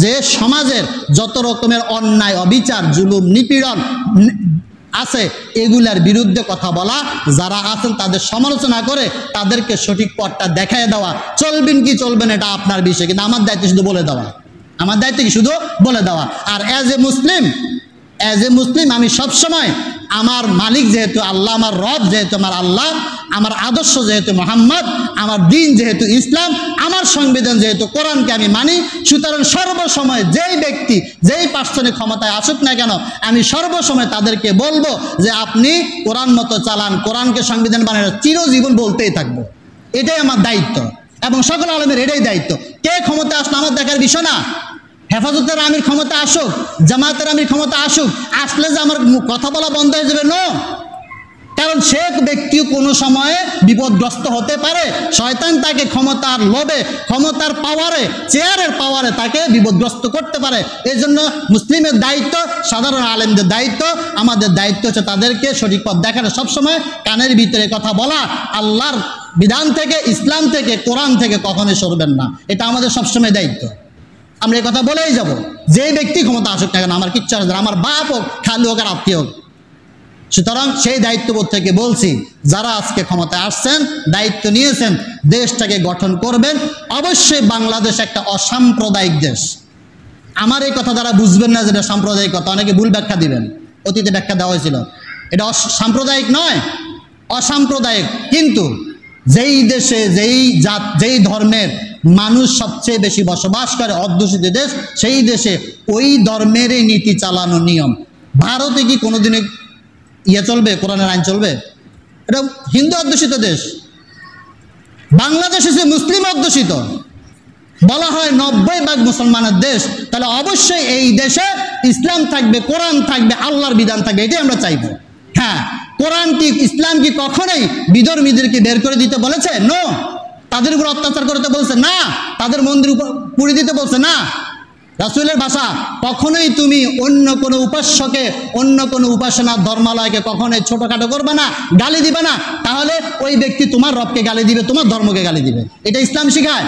যে সমাজের যত রকমের অন্যায়, অবিচার, জুলুম, নিপীড়ন আছে এগুলার বিরুদ্ধে কথা বলা, যারা আছেন তাদের সমালোচনা করে তাদেরকে সঠিক পথটা দেখায় দেওয়া। চলবেন কি চলবেন এটা আপনার বিষয়, কিন্তু আমার দায়িত্ব শুধু বলে দেওয়া, আমার দায়িত্ব কি শুধু বলে দেওয়া। আর অ্যাজ এ মুসলিম আমি সবসময় আমার মালিক যেহেতু আল্লাহ, আমার রব যেহেতু আমার আল্লাহ, আমার আদর্শ যেহেতু মোহাম্মদ, আমার দিন যেহেতু ইসলাম, আমার সংবিধান যেহেতু কোরআনকে আমি মানি, সুতরাং সর্বসময় যেই ব্যক্তি, যেই পার্সনে ক্ষমতায় আসুক না কেন, আমি সর্বসময় তাদেরকে বলবো যে আপনি কোরআন মতো চালান, কোরআনকে সংবিধান বানানো, চিরজীবন বলতেই থাকবো। এটাই আমার দায়িত্ব এবং সকল আলেমের এটাই দায়িত্ব। কে ক্ষমতা আসলে আমার দেখার বিষয় না। হেফাজতের আমির ক্ষমতা আসুক, জামাতের আমির ক্ষমতা আসুক, আসলে যে আমার কথা বলা বন্ধ হয়ে যাবে, নো। কারণ সে ব্যক্তি কোনো সময়ে বিপদগ্রস্ত হতে পারে, শয়তান তাকে ক্ষমতার লোভে, ক্ষমতার পাওয়ারে, চেয়ারের পাওয়ারে তাকে বিপদগ্রস্ত করতে পারে। এই জন্য মুসলিমের দায়িত্ব, সাধারণ আলেমদের দায়িত্ব, আমাদের দায়িত্ব হচ্ছে তাদেরকে সঠিক পথ দেখানো, সবসময় কানের ভিতরে কথা বলা, আল্লাহর বিধান থেকে, ইসলাম থেকে, কোরআন থেকে কখনোই সরবেন না। এটা আমাদের সবসময় দায়িত্ব। আমরা এই কথা বলেই যাব, যে ব্যক্তি ক্ষমতা আসুক না কেন, আমার কিচ্ছু আসবে না, আমার বাপ হোক, খালু হোক, আর আত্মীয় হোক। সুতরাং সেই দায়িত্ববোধ থেকে বলছি, যারা আজকে ক্ষমতায় আসছেন, দায়িত্ব নিয়েছেন, দেশটাকে গঠন করবেন। অবশ্যই বাংলাদেশ একটা অসাম্প্রদায়িক দেশ। আমার এই কথা দ্বারা বুঝবেন না যেটা সাম্প্রদায়িকতা, অনেকে ভুল ব্যাখ্যা দিবেন, অতীতে ব্যাখ্যা দেওয়া হয়েছিল, এটা সাম্প্রদায়িক নয়, অসাম্প্রদায়িক। কিন্তু যেই দেশে, যেই ধর্মের মানুষ সবচেয়ে বেশি বসবাস করে, অধ্যুষিত দেশ, সেই দেশে ওই ধর্মেরই নীতি চালানো নিয়ম। ভারতে কি কোনোদিনে চলবে, কোরআনের আইন চলবে? এটা হিন্দু অধ্যুষিত দেশ। বাংলাদেশ হচ্ছে মুসলিম অধ্যুষিত, বলা হয় 90% মুসলমানের দেশ। তাহলে অবশ্যই এই দেশে ইসলাম থাকবে, কোরআন থাকবে, আল্লাহর বিধান থাকবে, এটাই আমরা চাইব। হ্যাঁ, কোরআন কি, ইসলাম কি কখনোই বিধর্মীদেরকে বের করে দিতে বলেছে? নো। তাদের উপর অত্যাচার করতে বলছে না, তাদের মন্দির পুড়িয়ে দিতে বলছে না। রাসূলের ভাষা, কখনোই তুমি অন্য কোনো উপাস্যকে, অন্য কোনো উপাসনার ধর্মালয়কে কখনোই ছোটখাটো করবে না, গালি দিবে না, তাহলে ওই ব্যক্তি তোমার রবকে গালি দিবে, তোমার ধর্মকে গালি দিবে। এটা ইসলাম শিখায়।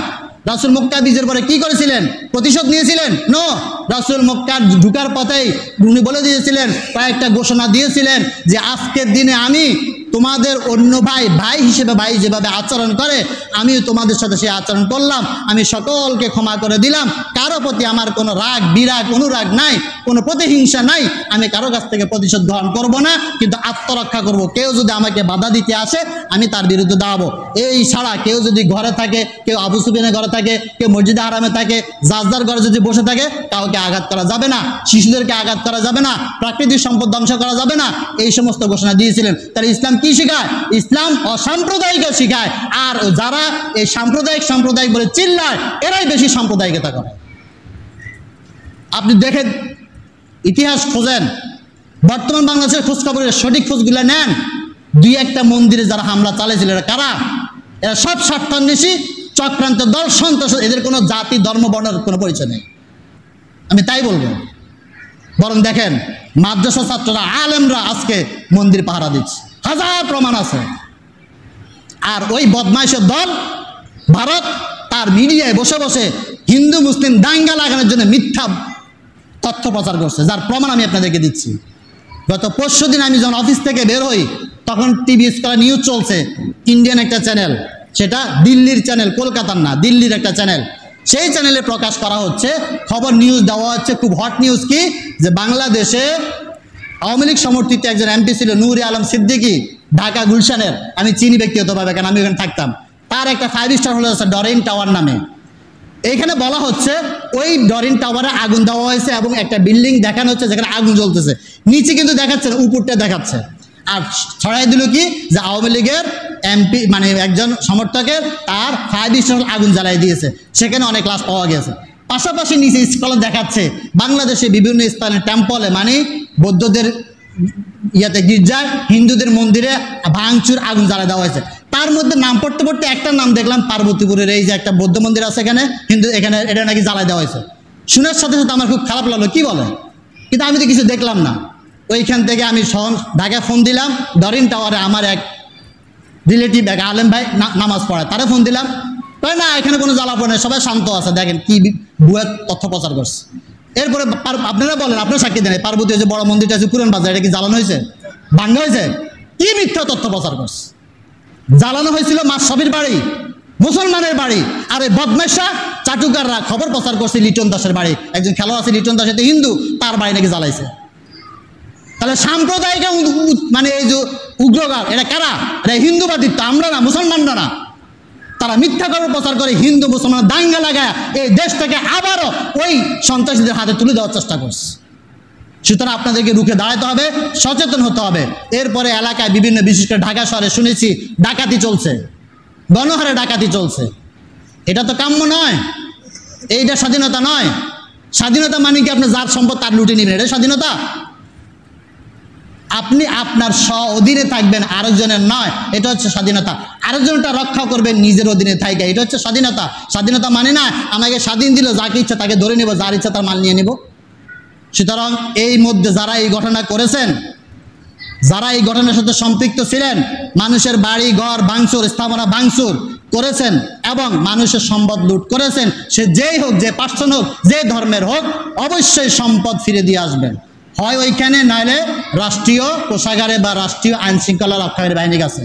রাসূল মক্কা বিজয়ের পরে কি করেছিলেন? প্রতিশোধ নিয়েছিলেন? নো। রাসূল মক্কার ঢুকার পথেই উনি বলে দিয়েছিলেন, কয়েকটা ঘোষণা দিয়েছিলেন যে আজকের দিনে আমি তোমাদের অন্য ভাই হিসেবে, ভাই যেভাবে আচরণ করে আমিও তোমাদের সাথে সেই আচরণ করলাম, আমি সকলকে ক্ষমা করে দিলাম, কারো প্রতি আমার কোনো রাগ, বিরাগ, অনুরাগ নাই, কোনো প্রতিহিংসা নাই, আমি কারো কাছ থেকে প্রতিশোধ গ্রহণ করব না, কিন্তু আত্মরক্ষা করব। কেউ যদি আমাকে বাধা দিতে আসে আমি তার বিরুদ্ধে দাঁড়াবো। এই ছাড়া কেউ যদি ঘরে থাকে, কেউ আবু সুফিয়ানের ঘরে থাকে, কেউ মসজিদে হারামে থাকে, যার ঘরে যদি বসে থাকে, কাউকে আঘাত করা যাবে না, শিশুদেরকে আঘাত করা যাবে না, প্রাকৃতিক সম্পদ ধ্বংস করা যাবে না, এই সমস্ত ঘোষণা দিয়েছিলেন। তাহলে ইসলাম কি শিখায়? ইসলাম অসাম্প্রদায়িক শিখায়। আর যারা এই সাম্প্রদায়িক বলে চিল্লায়, এরাই বেশি সাম্প্রদায়িকতা করে। আপনি দেখেন, ইতিহাস খোঁজেন, বর্তমান বাংলাদেশের খোঁজখবরের সঠিক খোঁজগুলো নেন। 2-1টা মন্দিরে যারা হামলা চালিয়েছিল, এরা কারা? এরা সব স্বার্থান্বেষী চক্রান্ত দল, সন্ত্রাস। এদের কোনো জাতি, ধর্ম, বর্ণের কোনো পরিচয় নেই। আমি তাই বলবো। বরং দেখেন মাদ্রাসা ছাত্ররা আলেমরা আজকে মন্দির পাহারা দিচ্ছে, হাজার প্রমাণ আছে। আর ওই বদমাইশের দল ভারত তার মিডিয়ায় বসে বসে হিন্দু মুসলিম দাঙ্গা লাগানোর জন্য মিথ্যা তথ্য প্রচার করছে, যার প্রমাণ আমি আপনাদেরকে দিচ্ছি। গত পরশু দিন আমি যখন অফিস থেকে বের হই তখন টিভি স্কয়ার নিউজ চলছে, ইন্ডিয়ান একটা চ্যানেল, সেটা দিল্লির চ্যানেল, কলকাতার না, দিল্লির একটা চ্যানেল। সেই চ্যানেলে প্রকাশ করা হচ্ছে, খবর নিউজ দেওয়া হচ্ছে, খুব হট নিউজ কি, যে বাংলাদেশে আওয়ামী লীগ সমর্থিত একজন এমপি ছিল নূরে আলম সিদ্দিকী, ঢাকা গুলশানের, আমি চিনি ব্যক্তিগতভাবে কারণ আমি ওখানে থাকতাম। তার একটা 5 স্টার হোটেল আছে ডরিন টাওয়ার নামে। এইখানে বলা হচ্ছে ওই ডরিন টাওয়ারে আগুন দেওয়া হয়েছে এবং একটা বিল্ডিং দেখানো হচ্ছে যেখানে আগুন জ্বলতেছে, নিচে কিন্তু দেখাচ্ছে না, উপরটা দেখাচ্ছে। আর ছড়াই দিল কি, যে আওয়ামী লীগের এমপি মানে একজন সমর্থকের তার 5 স্টার আগুন জ্বালাই দিয়েছে, সেখানে অনেক লাশ পাওয়া গেছে। পাশাপাশি নিচে স্কলে দেখাচ্ছে বাংলাদেশে বিভিন্ন স্থানে টেম্পলে মানে বৌদ্ধদের ইয়াতে গির্জায়, হিন্দুদের মন্দিরে ভাঙচুর আগুন জ্বালা দেওয়া হয়েছে। তার মধ্যে নাম পড়তে পড়তে একটা নাম দেখলাম পার্বতীপুরের, এই যে একটা বৌদ্ধ মন্দির আছে এখানে, হিন্দু এখানে, এটা নাকি জ্বালাই দেওয়া হয়েছে। শোনার সাথে সাথে আমার খুব খারাপ লাগলো, কি বলে, কিন্তু আমি তো কিছু দেখলাম না। ওইখান থেকে আমি ঢাকায় ফোন দিলাম, ডরিন টাওয়ারে আমার এক রিলেটিভ এক আলেম ভাই নামাজ পড়ায়, তারা ফোন দিলাম, তাই না এখানে কোনো জ্বালাপড় নেই, সবাই শান্ত আছে, দেখেন কি ভুয়া তথ্য প্রচার করছে। এরপরে আপনারা বলেন, আপনারা সাক্ষী দেন, পার্বতী যে বড় মন্দিরটা আছে পুরান বাজার, এটা কি জ্বালানো হয়েছে, ভাঙ্গা হয়েছে? কি মিথ্যা তথ্য প্রচার করছে। জ্বালানো হয়েছিল মাশরাফির বাড়ি, মুসলমানের বাড়ি, আর এই বদমাইশা চাটুকাররা খবর প্রচার করছে লিটন দাসের বাড়ি, একজন খেলোয়াড় আছে লিটন দাস, হিন্দু, তার বাড়ি নাকি জ্বালাইছে। তাহলে সাম্প্রদায়িক মানে এই যে উগ্রগার, এটা কারা? এটা হিন্দুবাদিত্ব, আমরা না, মুসলমানরা না। তারা মিথ্যা খবর প্রচার করে হিন্দু মুসলমান দাঙ্গা লাগায় এই দেশটাকে আবারও ওই সন্ত্রাসীদের হাতে তুলে দেওয়ার চেষ্টা করছে। সুতরাং আপনাদেরকে রুখে দাঁড়াতে হবে, সচেতন হতে হবে। এরপরে এলাকায় বিভিন্ন, বিশেষ করে ঢাকা শহরে শুনেছি ডাকাতি চলছে, গণহারে ডাকাতি চলছে। এটা তো কাম্য নয়, এইটা স্বাধীনতা নয়। স্বাধীনতা মানে কি আপনি যার সম্পদ তার লুটে নেবেন, এটা স্বাধীনতা? আপনি আপনার অধীনে থাকবেন, আরেকজনের নয়, এটা হচ্ছে স্বাধীনতা। আরেকজনটা রক্ষা করবেন নিজের অধীনে থাইকা, এটা হচ্ছে স্বাধীনতা। স্বাধীনতা মানে না আমাকে স্বাধীন দিল, যাকে ইচ্ছা তাকে ধরে নেব, যার ইচ্ছা তার মাল নিয়ে নেব। সুতরাং এই মধ্যে যারা এই ঘটনা করেছেন, যারা এই ঘটনার সাথে সম্পৃক্ত ছিলেন, মানুষের বাড়ি ঘর ভাঙচুর, স্থাপনা ভাঙচুর করেছেন এবং মানুষের সম্পদ লুট করেছেন, সে যেই হোক, যে পার্সন হোক, যে ধর্মের হোক, অবশ্যই সম্পদ ফিরে দিয়ে আসবেন, হয় ওইখানে, নইলে রাষ্ট্রীয় কোষাগারে বা রাষ্ট্রীয় আইন শৃঙ্খলা রক্ষাকারী বাহিনীর কাছে।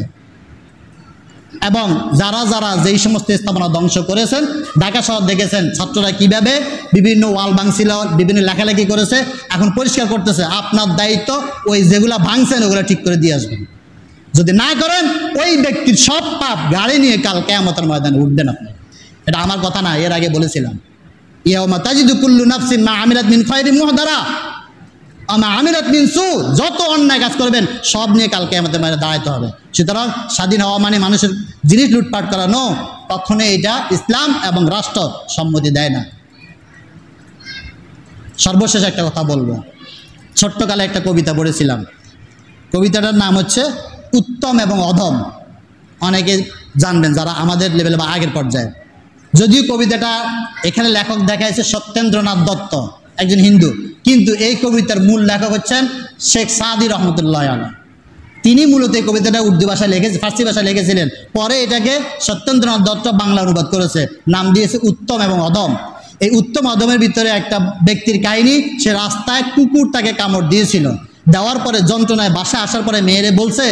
এবং যারা যারা যেই সমস্ত স্থাপনা ধ্বংস করেছেন, ঢাকা শহর দেখেছেন ছাত্ররা কিভাবে বিভিন্ন ওয়াল ভাঙছিল, বিভিন্ন লেখালেখি করেছে, এখন পরিষ্কার করতেছে। আপনার দায়িত্ব ওই যেগুলা ভাঙছেন ওগুলো ঠিক করে দিয়ে আসবেন। যদি না করেন ওই ব্যক্তির সব পাপ গাড়ি নিয়ে কাল কিয়ামতের ময়দানে উঠবেন আপনি। এটা আমার কথা না, এর আগে বলেছিলাম, ইয়াউমা তাজিদু কুল্লু নাফসিন মা আমিলাত মিন খায়রিন মুহদারা আমা আমিলাত মিন সু, যত অন্যায় কাজ করবেন সব নিয়ে কাল কিয়ামতের ময়দানে দাঁড়াইতে হবে। সুতরাং স্বাধীন হওয়া মানে মানুষের জিনিস লুটপাট করা নো, কখনোই এটা ইসলাম এবং রাষ্ট্র সম্মতি দেয় না। সর্বশেষ একটা কথা বলবো, ছোট্টকালে একটা কবিতা পড়েছিলাম, কবিতাটার নাম হচ্ছে উত্তম এবং অধম। অনেকে জানবেন যারা আমাদের লেভেলে বা আগের পর্যায়ে। যদিও কবিতাটা এখানে লেখক দেখাইছে সত্যেন্দ্রনাথ দত্ত, একজন হিন্দু, কিন্তু এই কবিতার মূল লেখক হচ্ছেন শেখ সাদি রহমতুল্লাহ আলাইহি। তিনি মূলত এই কবিতাটা উর্দু ভাষায় লিখেছে, ফার্সি ভাষায় লিখেছিলেন, পরে এটাকে সত্যেন্দ্রনাথ দত্ত বাংলা অনুবাদ করেছে, নাম দিয়েছে উত্তম এবং অধম। এই উত্তম অধমের ভিতরে একটা ব্যক্তির কাহিনী, সে রাস্তায় কুকুর তাকে কামড় দিয়েছিল, দেওয়ার পরে যন্ত্রণায় বাসায় আসার পরে মেয়েরে বলছে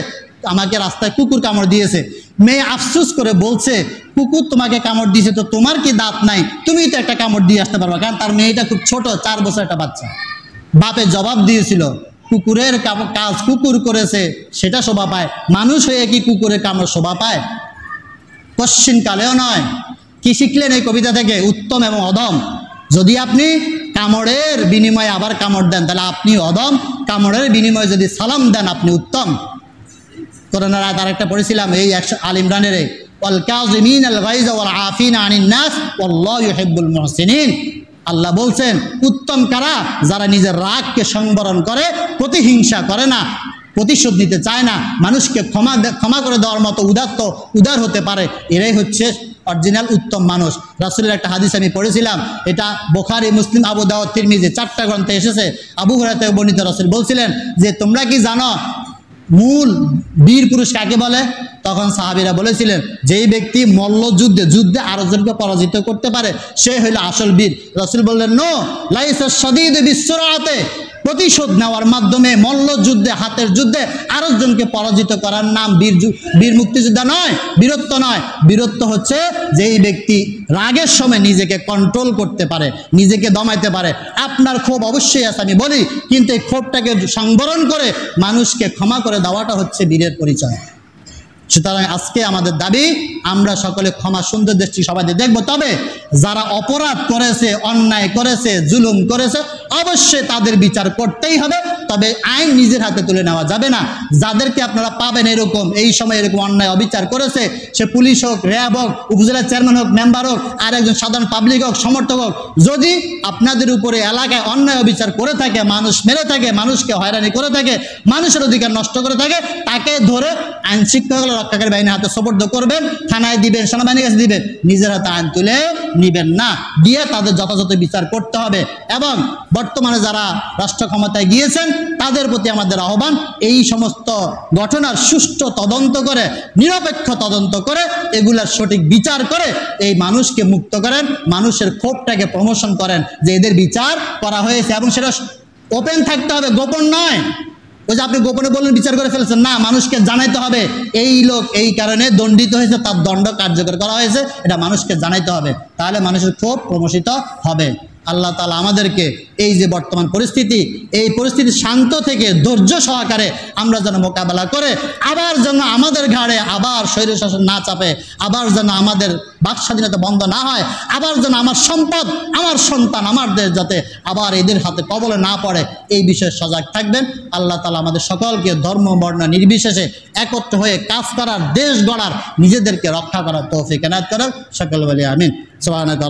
আমাকে রাস্তায় কুকুর কামড় দিয়েছে। মেয়ে আফসোস করে বলছে কুকুর তোমাকে কামড় দিয়েছে তো তোমার কি দাঁত নাই, তুমি তো একটা কামড় দিয়ে আসতে পারবা, কারণ তার মেয়েটা খুব ছোট, 4 বছর একটা বাচ্চা। বাপে জবাব দিয়েছিল কুকুরের কাজ কুকুর করেছে সেটা শোভা পায়, মানুষ হয়ে কি কুকুরের কামড় শোভা পায়? কোশ্চিন কালেও নয়। কি শিখলেন এই কবিতা থেকে? উত্তম এবং অধম। যদি আপনি কামড়ের বিনিময়ে আবার কামড় দেন তাহলে আপনি অধম, কামড়ের বিনিময়ে যদি সালাম দেন আপনি উত্তম। কোরআনের আয়াত আরেকটা পড়েছিলাম এই আল ইমরানের, ওয়াল কাযিমিনাল গায়যা ওয়াল আফিনা আনিন নাস ওয়াল্লাহু ইউহিব্বুল মুহসিনিন। আল্লাহ বলছেন উত্তম কারা? যারা নিজের রাগকে সংবরণ করে, প্রতিহিংসা করে না, প্রতিশোধ নিতে চায় না, মানুষকে ক্ষমা করে দেওয়ার মতো উদার হতে পারে, এরাই হচ্ছে অরিজিনাল উত্তম মানুষ। রাসূলের একটা হাদিস আমি পড়েছিলাম, এটা বুখারী, মুসলিম, আবু দাউদ, তিরমিজি 4টা গ্রন্থে এসেছে। আবু হুরায়রা থেকে বর্ণিত, রাসূল বলছিলেন যে তোমরা কি জানো মূল বীর পুরুষ কাকে বলে? তখন সাহাবীরা বলেছিলেন যেই ব্যক্তি যুদ্ধে আরেকজনকে পরাজিত করতে পারে সে হইল আসল বীর। রাসূল বললেন নো, লাইসা শাদীদু বিসসুরাতে, প্রতিশোধ নেওয়ার মাধ্যমে মল্লযুদ্ধে, হাতের যুদ্ধে আরেকজনকে পরাজিত করার নাম বীর মুক্তিযোদ্ধা নয়, বীরত্ব নয়। বীরত্ব হচ্ছে যেই ব্যক্তি রাগের সময় নিজেকে কন্ট্রোল করতে পারে, নিজেকে দমাইতে পারে। আপনার ক্ষোভ অবশ্যই আছে আমি বলি, কিন্তু এই ক্ষোভটাকে সংবরণ করে মানুষকে ক্ষমা করে দেওয়াটা হচ্ছে বীরের পরিচয়। সুতরাং আজকে আমাদের দাবি আমরা সকলে ক্ষমা সুন্দর দৃষ্টি সবাই দেখবো। তবে যারা অপরাধ করেছে, অন্যায় করেছে, জুলুম করেছে, অবশ্যই তাদের বিচার করতেই হবে। তবে আইন নিজের হাতে তুলে নেওয়া যাবে না। যাদেরকে আপনারা পাবেন এরকম এই সময় এরকম অন্যায় অবিচার করেছে, সে পুলিশ হোক, র্যাব হোক, উপজেলা চেয়ারম্যান হোক, মেম্বার হোক, আর একজন সাধারণ পাবলিক হোক, সমর্থক হোক, যদি আপনাদের উপরে এলাকায় অন্যায় অবিচার করে থাকে, মানুষ মেরে থাকে, মানুষকে হয়রানি করে থাকে, মানুষের অধিকার নষ্ট করে থাকে, তাকে ধরে আইন শৃঙ্খলা রক্ষাকারী বাহিনীর হাতে সোপর্দ করবেন, থানায় দিবেন, সেনাবাহিনীর কাছে দিবেন, নিজের হাতে আইন তুলে নিবেন না, দিয়ে তাদের যথাযথ বিচার করতে হবে। এবং বর্তমানে যারা রাষ্ট্র ক্ষমতায় গিয়েছেন তাদের প্রতি আমাদের আহ্বান, এই সমস্ত ঘটনার সুষ্ঠু তদন্ত করে, নিরপেক্ষ তদন্ত করে, এগুলার সঠিক বিচার করে এই মানুষকে মুক্ত করেন, মানুষের ক্ষোভটাকে প্রমোশন করেন যে এদের বিচার করা হয়েছে। এবং সেটা ওপেন থাকতে হবে, গোপন নয়। ওই যে আপনি গোপনে বললেন বিচার করে ফেলেছেন, না, মানুষকে জানাইতে হবে এই লোক এই কারণে দণ্ডিত হয়েছে, তার দণ্ড কার্যকর করা হয়েছে, এটা মানুষকে জানাইতে হবে। তাহলে মানুষের ক্ষোভ প্রমোশিত হবে। আল্লাহ তাআলা আমাদেরকে এই যে বর্তমান পরিস্থিতি, এই পরিস্থিতি শান্ত থেকে ধৈর্য সহকারে আমরা যেন মোকাবেলা করে আবার যেন আমাদের ঘাড়ে আবার স্বৈরশাসন না চাপে, আবার যেন আমাদের বাক স্বাধীনতা বন্ধ না হয়, আবার যেন আমার সম্পদ, আমার সন্তান, আমার দেশ যাতে আবার এদের হাতে কবলে না পড়ে, এই বিষয়ে সজাগ থাকবেন। আল্লাহ তাআলা আমাদের সকলকে ধর্ম বর্ণ নির্বিশেষে একত্র হয়ে কাজ করার, দেশ গড়ার, নিজেদেরকে রক্ষা করার তৌফিক এনায়েত করেন। সকল বলি আমিন। সুবহানাল্লাহ।